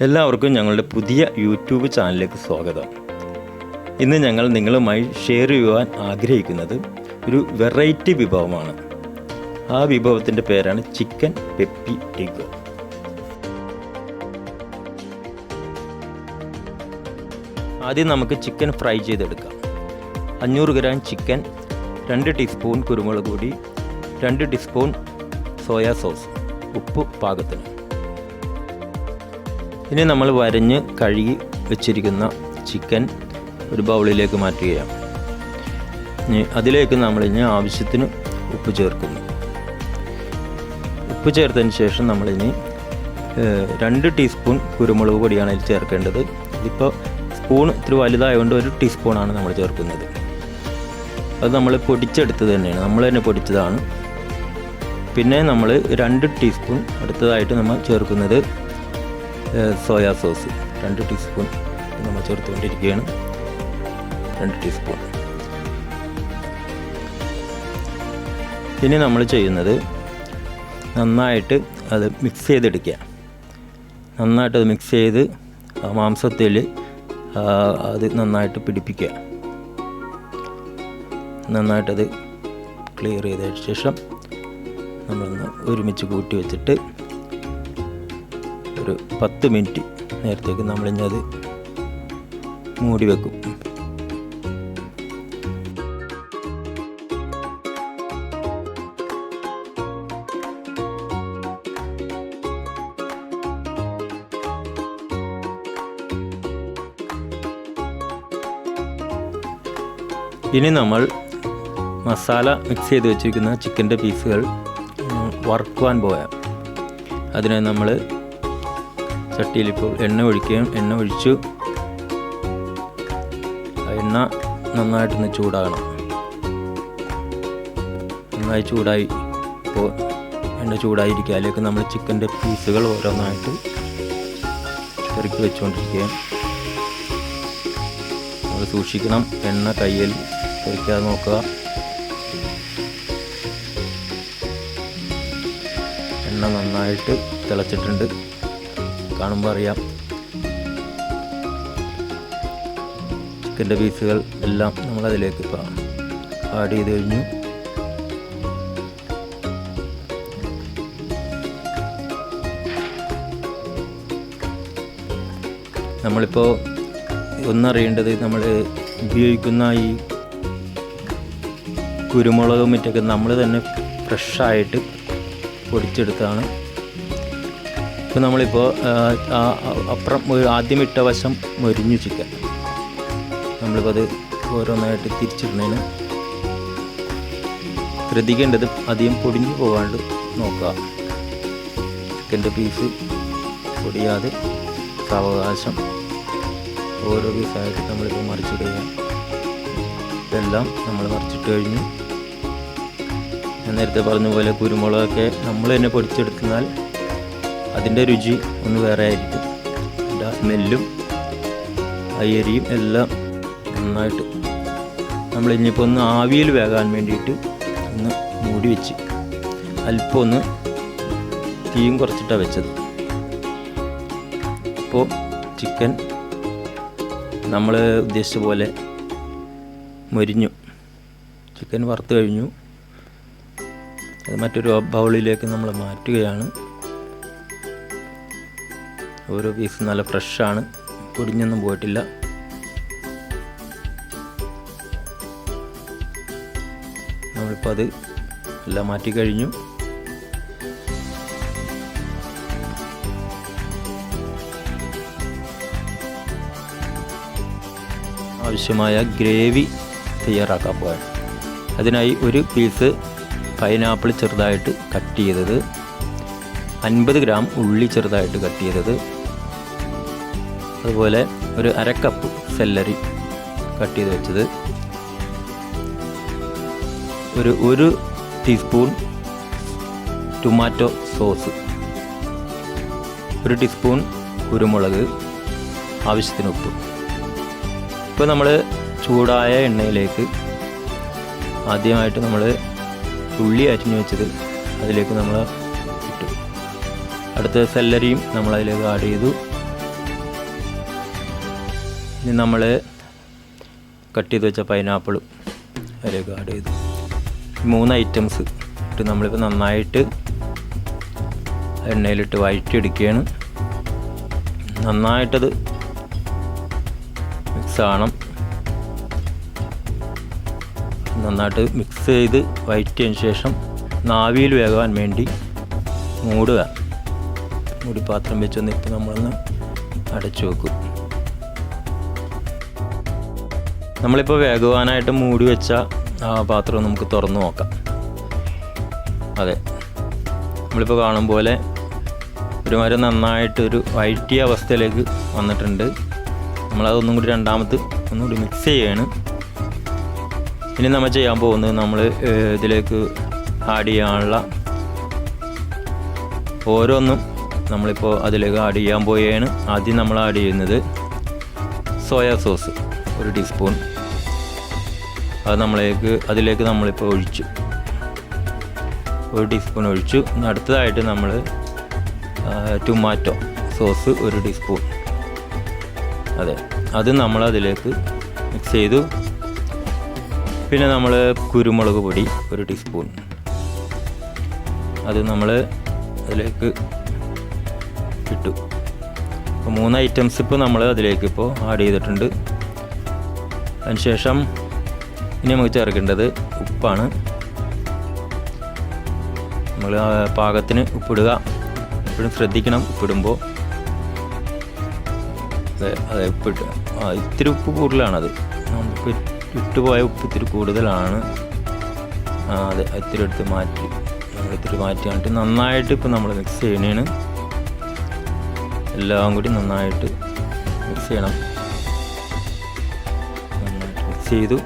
എല്ലാവർക്കും ഞങ്ങളുടെ പുതിയ യൂട്യൂബ് ചാനലിലേക്ക് സ്വാഗതം. ഇന്ന് ഞങ്ങൾ നിങ്ങളുമായി ഷെയർ ചെയ്യുവാൻ ആഗ്രഹിക്കുന്നത് ഒരു വെറൈറ്റി വിഭവമാണ്. ആ വിഭവത്തിൻ്റെ പേരാണ് ചിക്കൻ പെപ്പി ഡിഗോ. ആദ്യം നമുക്ക് ചിക്കൻ ഫ്രൈ ചെയ്തെടുക്കാം. 500 ഗ്രാം ചിക്കൻ, 2 ടീസ്പൂൺ കുരുമുളക് പൊടി, 2 ടീസ്പൂൺ സോയാ സോസ്, ഉപ്പ് പാകത്തിന്. ഇനി നമ്മൾ വരഞ്ഞ് കഴുകി വെച്ചിരിക്കുന്ന ചിക്കൻ ഒരു ബൗളിലേക്ക് മാറ്റുകയാണ്. അതിലേക്ക് നമ്മളിനി ആവശ്യത്തിന് ഉപ്പ് ചേർക്കുന്നു. ഉപ്പ് ചേർത്തതിന് ശേഷം നമ്മളിനി 2 ടീസ്പൂൺ കുരുമുളക് പൊടിയാണ് അതിൽ ചേർക്കേണ്ടത്. ഇതിപ്പോൾ സ്പൂൺ ഇത്തിരി വലുതായതുകൊണ്ട് 1 ടീസ്പൂണാണ് നമ്മൾ ചേർക്കുന്നത്. അത് നമ്മൾ പൊടിച്ചെടുത്തത് തന്നെയാണ്, നമ്മൾ തന്നെ പൊടിച്ചതാണ്. പിന്നെ നമ്മൾ 2 ടീസ്പൂൺ അടുത്തതായിട്ട് നമ്മൾ ചേർക്കുന്നത് സോയാ സോസ് 2 ടീസ്പൂൺ നമ്മൾ ചേർത്തുകൊണ്ടിരിക്കുകയാണ്. 2 ടീസ്പൂൺ. ഇനി നമ്മൾ ചെയ്യുന്നത് നന്നായിട്ട് അത് മിക്സ് ചെയ്തെടുക്കുക. നന്നായിട്ടത് മിക്സ് ചെയ്ത് ആ മാംസത്തിൽ അത് നന്നായിട്ട് പിടിപ്പിക്കുക. നന്നായിട്ടത് ക്ലിയർ ചെയ്തതിന് ശേഷം നമ്മളൊന്ന് ഒരുമിച്ച് കൂട്ടി വെച്ചിട്ട് ഒരു 10 മിനിറ്റ് നേരത്തേക്ക് നമ്മളിനി അത് മൂടി വെക്കും. ഇനി നമ്മൾ മസാല മിക്സ് ചെയ്ത് വെച്ചിരിക്കുന്ന ചിക്കൻ്റെ പീസുകൾ വറുക്കുവാൻ പോയാൽ അതിനെ നമ്മൾ ചട്ടിയിലിപ്പോൾ എണ്ണ ഒഴിക്കുകയും എണ്ണ ഒഴിച്ചു. എണ്ണ നന്നായിട്ടൊന്ന് ചൂടാകണം. നന്നായി ചൂടായി ഇപ്പോൾ എണ്ണ ചൂടായിരിക്കുക. അതിലേക്ക് നമ്മൾ ചിക്കൻ്റെ പീസുകൾ ഓരോന്നായിട്ട് പെറുക്കി വെച്ചുകൊണ്ടിരിക്കുകയും നമ്മൾ സൂക്ഷിക്കണം, എണ്ണ കയ്യിൽ പെറുക്കാതെ നോക്കുക. എണ്ണ നന്നായിട്ട് തിളച്ചിട്ടുണ്ട്, കാണുമ്പോൾ അറിയാം. ചിക്കൻ്റെ പീസുകൾ എല്ലാം നമ്മളതിലേക്ക് ഇപ്പോൾ ആഡ് ചെയ്ത് കഴിഞ്ഞു. നമ്മളിപ്പോൾ ഒന്നറിയേണ്ടത്, നമ്മൾ ഉപയോഗിക്കുന്ന ഈ കുരുമുളകും മറ്റൊക്കെ നമ്മൾ തന്നെ ഫ്രഷായിട്ട് പൊടിച്ചെടുത്താണ്. ഇപ്പോൾ നമ്മളിപ്പോൾ അപ്പുറം ആദ്യം ഇട്ട വശം മൊരിഞ്ഞു ചിക്കൻ, നമ്മളിപ്പോൾ അത് ഓരോന്നായിട്ട് തിരിച്ചിടുന്നതിന് ശ്രദ്ധിക്കേണ്ടത് അധികം പൊടിഞ്ഞു പോകാണ്ട് നോക്കുക. ചിക്കൻ്റെ പീസ് പൊടിയാതെ സാവകാശം ഓരോ പീസായിട്ട് നമ്മളിപ്പോൾ മറിച്ചിടുക. ഇതെല്ലാം നമ്മൾ മറിച്ചിട്ട് കഴിഞ്ഞു. ഞാൻ നേരത്തെ പറഞ്ഞ പോലെ കുരുമുളകൊക്കെ നമ്മൾ തന്നെ പൊടിച്ചെടുത്താൽ അതിൻ്റെ രുചി ഒന്ന് വേറെ ആയിരിക്കും. അതിൻ്റെ സ്മെല്ലും അരിയും എല്ലാം നന്നായിട്ട് നമ്മൾ ഇനിയിപ്പോൾ ഒന്ന് ആവിയിൽ വേകാൻ വേണ്ടിയിട്ട് ഒന്ന് മൂടി വെച്ച് അല്പം ഒന്ന് തീയും കുറച്ചിട്ടാണ് വെച്ചത്. ഇപ്പോൾ ചിക്കൻ നമ്മൾ ഉദ്ദേശിച്ച പോലെ മൊരിഞ്ഞു. ചിക്കൻ വറുത്ത് കഴിഞ്ഞു. അത് മറ്റൊരു ബൗളിലേക്ക് നമ്മൾ മാറ്റുകയാണ്. ഓരോ പീസ് നല്ല ഫ്രഷാണ്, പൊടിഞ്ഞൊന്നും പോയിട്ടില്ല. നമ്മളിപ്പോൾ അത് എല്ലാം മാറ്റി കഴിഞ്ഞു. ആവശ്യമായ ഗ്രേവി തയ്യാറാക്കാൻ പോകാൻ അതിനായി 1 പീസ് പൈനാപ്പിൾ ചെറുതായിട്ട് കട്ട് ചെയ്തത്, 50 ഗ്രാം ഉള്ളി ചെറുതായിട്ട് കട്ട് ചെയ്തത്, അതുപോലെ ഒരു 1/2 കപ്പ് സെല്ലറി കട്ട് ചെയ്ത് വെച്ചത്, ഒരു ടീസ്പൂൺ ടൊമാറ്റോ സോസ്, 1 ടീസ്പൂൺ കുരുമുളക്, ആവശ്യത്തിന് ഉപ്പ്. ഇപ്പോൾ നമ്മൾ ചൂടായ എണ്ണയിലേക്ക് ആദ്യമായിട്ട് നമ്മൾ ഉള്ളി അരിഞ്ഞു വെച്ചത് അതിലേക്ക് നമ്മൾ ഇട്ടു. അടുത്ത സെല്ലറിയും നമ്മൾ അതിലേക്ക് ആഡ് ചെയ്തു. ഇനി നമ്മൾ കട്ട് ചെയ്ത് വെച്ച പൈനാപ്പിളും അതിലേക്ക് ആഡ് ചെയ്തു. 3 ഐറ്റംസ് ഇട്ട് നമ്മളിപ്പോൾ നന്നായിട്ട് എണ്ണയിലിട്ട് വഴറ്റിയെടുക്കുകയാണ്. നന്നായിട്ടത് മിക്സ് ആവണം. നന്നായിട്ട് മിക്സ് ചെയ്ത് വഴറ്റിയതിന് ശേഷം ആവിയിൽ വേകാൻ വേണ്ടി മൂടുക. മൂടി പാത്രം വെച്ചൊന്ന് ഇപ്പോൾ നമ്മളൊന്ന് അടച്ചു വെക്കും. നമ്മളിപ്പോൾ വേകുവാനായിട്ട് മൂടി വെച്ച ആ പാത്രം നമുക്ക് തുറന്ന് നോക്കാം. അതെ, നമ്മളിപ്പോൾ കാണും പോലെ ഒരുമാതിരി നന്നായിട്ട് ഒരു വഴറ്റിയ അവസ്ഥയിലേക്ക് വന്നിട്ടുണ്ട്. നമ്മളതൊന്നും കൂടി ഒന്നുകൂടി മിക്സ് ചെയ്യാണ്. ഇനി നമ്മൾ ചെയ്യാൻ പോകുന്നത് നമ്മൾ ഇതിലേക്ക് ആഡ് ചെയ്യാനുള്ള ഓരോന്നും നമ്മളിപ്പോൾ അതിലേക്ക് ആഡ് ചെയ്യാൻ പോവുകയാണ്. ആദ്യം നമ്മൾ ആഡ് ചെയ്യുന്നത് സോയാ സോസ് 1 ടീസ്പൂൺ. അത് അതിലേക്ക് നമ്മളിപ്പോൾ ഒഴിച്ചു. 1 ടീസ്പൂൺ ഒഴിച്ചു. അടുത്തതായിട്ട് നമ്മൾ ടൊമാറ്റോ സോസ് 1 ടീസ്പൂൺ. അതെ, അത് നമ്മൾ അതിലേക്ക് മിക്സ് ചെയ്തു. പിന്നെ നമ്മൾ കുരുമുളക് പൊടി 1 ടീസ്പൂൺ. അത് നമ്മൾ അതിലേക്ക് ഇട്ടു. അപ്പോൾ 3 ഐറ്റംസ് ഇപ്പോൾ നമ്മൾ അതിലേക്ക് ഇപ്പോൾ ആഡ് ചെയ്തിട്ടുണ്ട്. അതിനുശേഷം ഇനി നമുക്ക് ചേർക്കേണ്ടത് ഉപ്പാണ്. നമ്മൾ പാകത്തിന് ഉപ്പിടുക. എപ്പോഴും ശ്രദ്ധിക്കണം ഉപ്പിടുമ്പോൾ. അതെ ഉപ്പിട്ട് ഇത്തിരി ഉപ്പ് കൂടുതലാണത്. നമുക്ക് ഇട്ടുപോയ ഉപ്പ് ഇത്തിരി കൂടുതലാണ്. അതെ, ഇത്തിരി എടുത്ത് മാറ്റിയിട്ട് നന്നായിട്ട് ഇപ്പോൾ നമ്മൾ മിക്സ് ചെയ്യണേണ്. എല്ലാം കൂടി നന്നായിട്ട് മിക്സ് ചെയ്യണം. നന്നായിട്ട് മിക്സ് ചെയ്തു.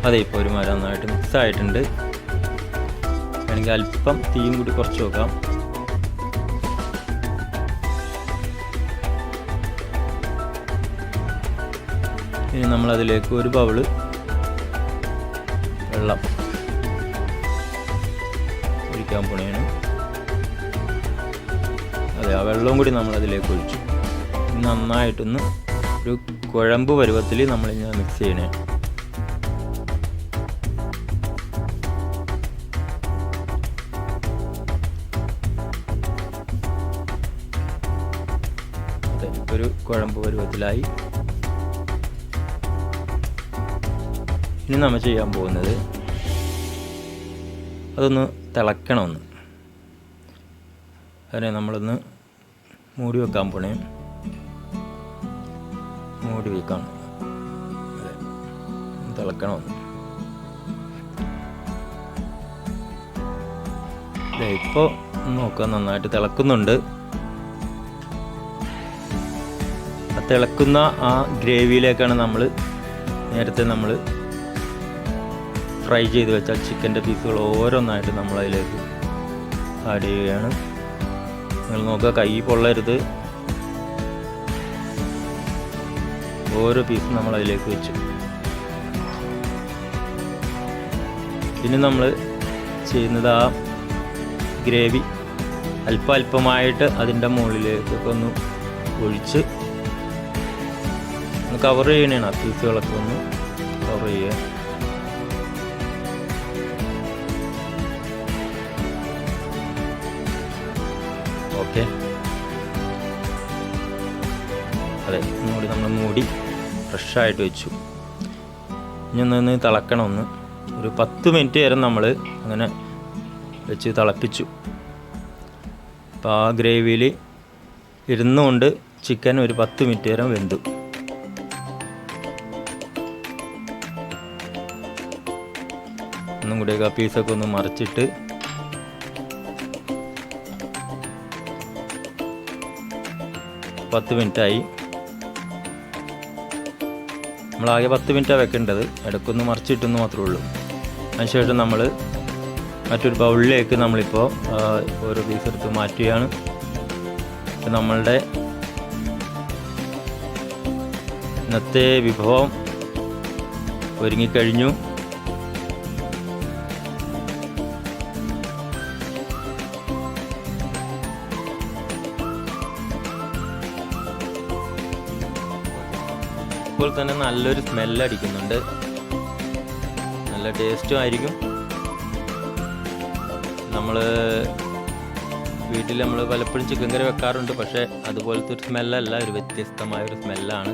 അതെ, ഇപ്പോൾ ഒരു മരം നന്നായിട്ട് മിക്സ് ആയിട്ടുണ്ട്. വേണമെങ്കിൽ അല്പം തീയും കൂടി കുറച്ച് നോക്കാം. ഇനി നമ്മളതിലേക്ക് 1 ബൗള് വെള്ളം ഒഴിക്കാൻ പോണേണ്. അതെ, ആ വെള്ളവും കൂടി നമ്മളതിലേക്ക് ഒഴിച്ചു. നന്നായിട്ടൊന്ന് ഒരു കുഴമ്പ് പരുവത്തിൽ നമ്മളിങ്ങനെ മിക്സ് ചെയ്യണേ. അതെ, ഒരു കുഴമ്പ് പരുവത്തിലായി. ഇനി നമ്മൾ ചെയ്യാൻ പോകുന്നത് അതൊന്ന് തിളക്കണമെന്ന്. അതിനെ നമ്മളൊന്ന് മൂടി വെക്കാൻ പോണേ. മൂടി വെക്കാം. അതെ, തിളക്കണമെന്ന്. അതെ, ഇപ്പോൾ നോക്കാം, നന്നായിട്ട് തിളക്കുന്നുണ്ട്. ആ തിളക്കുന്ന ആ ഗ്രേവിയിലേക്കാണ് നേരത്തെ നമ്മൾ ഫ്രൈ ചെയ്ത് വെച്ചാൽ ചിക്കൻ്റെ പീസുകൾ ഓരോന്നായിട്ട് നമ്മളതിലേക്ക് ആഡ് ചെയ്യുകയാണ്. നിങ്ങൾ നോക്കുക, കൈ പൊള്ളരുത്. ഓരോ പീസും നമ്മളതിലേക്ക് വെച്ചു. പിന്നെ നമ്മൾ ചെയ്യുന്നത് ആ ഗ്രേവി അല്പമായിട്ട് അതിൻ്റെ മുകളിലേക്കൊക്കെ ഒന്ന് ഒഴിച്ച് ഒന്ന് കവർ ചെയ്യണേണ്. ആ പീസുകളൊക്കെ ഒന്ന് കവർ ചെയ്യുക. ഓക്കെ, അതെ, ഒന്നുകൂടി നമ്മൾ മൂടി ഫ്രഷായിട്ട് വെച്ചു. ഇനി ഒന്ന് തിളക്കണം. ഒരു 10 മിനിറ്റ് നേരം നമ്മൾ അങ്ങനെ വെച്ച് തിളപ്പിച്ചു. അപ്പോൾ ആ ഗ്രേവിയിൽ ഇരുന്നുകൊണ്ട് ചിക്കൻ ഒരു 10 മിനിറ്റ് നേരം വെന്തു. ഒന്നും കൂടി ആ പീസൊക്കെ ഒന്ന് മറിച്ചിട്ട് പത്ത് മിനിറ്റായി. നമ്മളാകെ 10 മിനിറ്റാണ് വെക്കേണ്ടത്. ഇടയ്ക്കൊന്ന് മറിച്ചിട്ടെന്ന് മാത്രമേ ഉള്ളൂ. അതിനുശേഷം നമ്മൾ മറ്റൊരു ബൗളിലേക്ക് നമ്മളിപ്പോൾ ഓരോ പീസ് എടുത്ത് മാറ്റുകയാണ്. നമ്മളുടെ ഇന്നത്തെ വിഭവം ഒരുങ്ങിക്കഴിഞ്ഞു. ഇപ്പോൾ തന്നെ നല്ലൊരു സ്മെല്ലടിക്കുന്നുണ്ട്. നല്ല ടേസ്റ്റും ആയിരിക്കും. വീട്ടിൽ നമ്മൾ പലപ്പോഴും ചിക്കൻ കറി വെക്കാറുണ്ട്, പക്ഷേ അതുപോലത്തെ ഒരു സ്മെല്ലല്ല, ഒരു വ്യത്യസ്തമായൊരു സ്മെല്ലാണ്.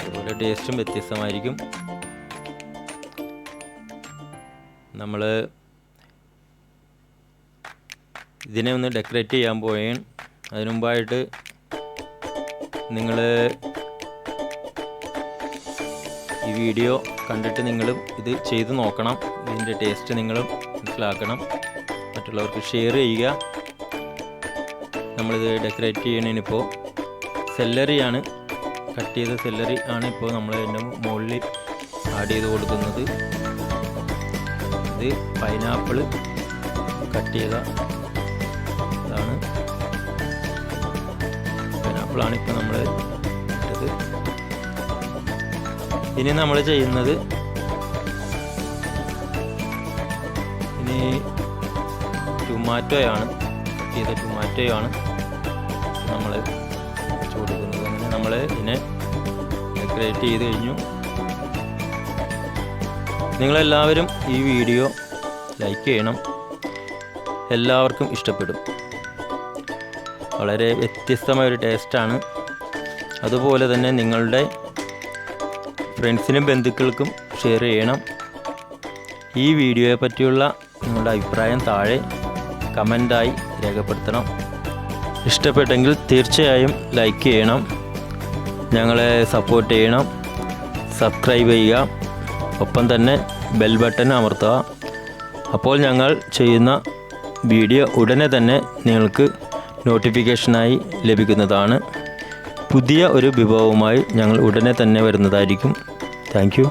അതുപോലെ ടേസ്റ്റും വ്യത്യസ്തമായിരിക്കും. നമ്മൾ ഇതിനെ ഒന്ന് ഡെക്കറേറ്റ് ചെയ്യാൻ പോയാൽ അതിനു മുമ്പായിട്ട് നിങ്ങൾ ഈ വീഡിയോ കണ്ടിട്ട് നിങ്ങളും ഇത് ചെയ്ത് നോക്കണം. ഇതിൻ്റെ ടേസ്റ്റ് നിങ്ങളും മനസ്സിലാക്കണം, മറ്റുള്ളവർക്ക് ഷെയർ ചെയ്യുക. നമ്മളിത് ഡെക്കറേറ്റ് ചെയ്യണതിനിപ്പോൾ സെല്ലറിയാണ്, കട്ട് ചെയ്ത സെല്ലറി ആണ് ഇപ്പോൾ നമ്മൾ ഇതിൻ്റെ മുകളിൽ ആഡ് ചെയ്ത് കൊടുക്കുന്നത്. ഇത് പൈനാപ്പിൾ കട്ട് ചെയ്ത ഇതാണ്. പൈനാപ്പിളാണ് ഇപ്പോൾ നമ്മൾ ഇട്ടത്. ഇനി നമ്മൾ ചെയ്യുന്നത് ടൊമാറ്റോയാണ്, കട്ട് ചെയ്ത ടൊമാറ്റോയാണ് നമ്മൾ വെച്ച് കൊടുക്കുന്നത്. അങ്ങനെ നമ്മൾ ഇതിനെ ഡെക്കറേറ്റ് ചെയ്ത് കഴിഞ്ഞു. നിങ്ങളെല്ലാവരും ഈ വീഡിയോ ലൈക്ക് ചെയ്യണം, എല്ലാവർക്കും ഇഷ്ടപ്പെടും. വളരെ വ്യത്യസ്തമായൊരു ടേസ്റ്റാണ്. അതുപോലെ തന്നെ നിങ്ങളുടെ ഫ്രണ്ട്സിനും ബന്ധുക്കൾക്കും ഷെയർ ചെയ്യണം. ഈ വീഡിയോയെ പറ്റിയുള്ള നിങ്ങളുടെ അഭിപ്രായം താഴെ കമൻ്റായി രേഖപ്പെടുത്തണം. ഇഷ്ടപ്പെട്ടെങ്കിൽ തീർച്ചയായും ലൈക്ക് ചെയ്യണം, ഞങ്ങളെ സപ്പോർട്ട് ചെയ്യണം, സബ്സ്ക്രൈബ് ചെയ്യുക, ഒപ്പം തന്നെ ബെൽ ബട്ടൺ അമർത്തുക. അപ്പോൾ ഞങ്ങൾ ചെയ്യുന്ന വീഡിയോ ഉടനെ തന്നെ നിങ്ങൾക്ക് നോട്ടിഫിക്കേഷനായി ലഭിക്കുന്നതാണ്. പുതിയ ഒരു വിഭവവുമായി ഞങ്ങൾ ഉടനെ തന്നെ വരുന്നതായിരിക്കും. Thank you.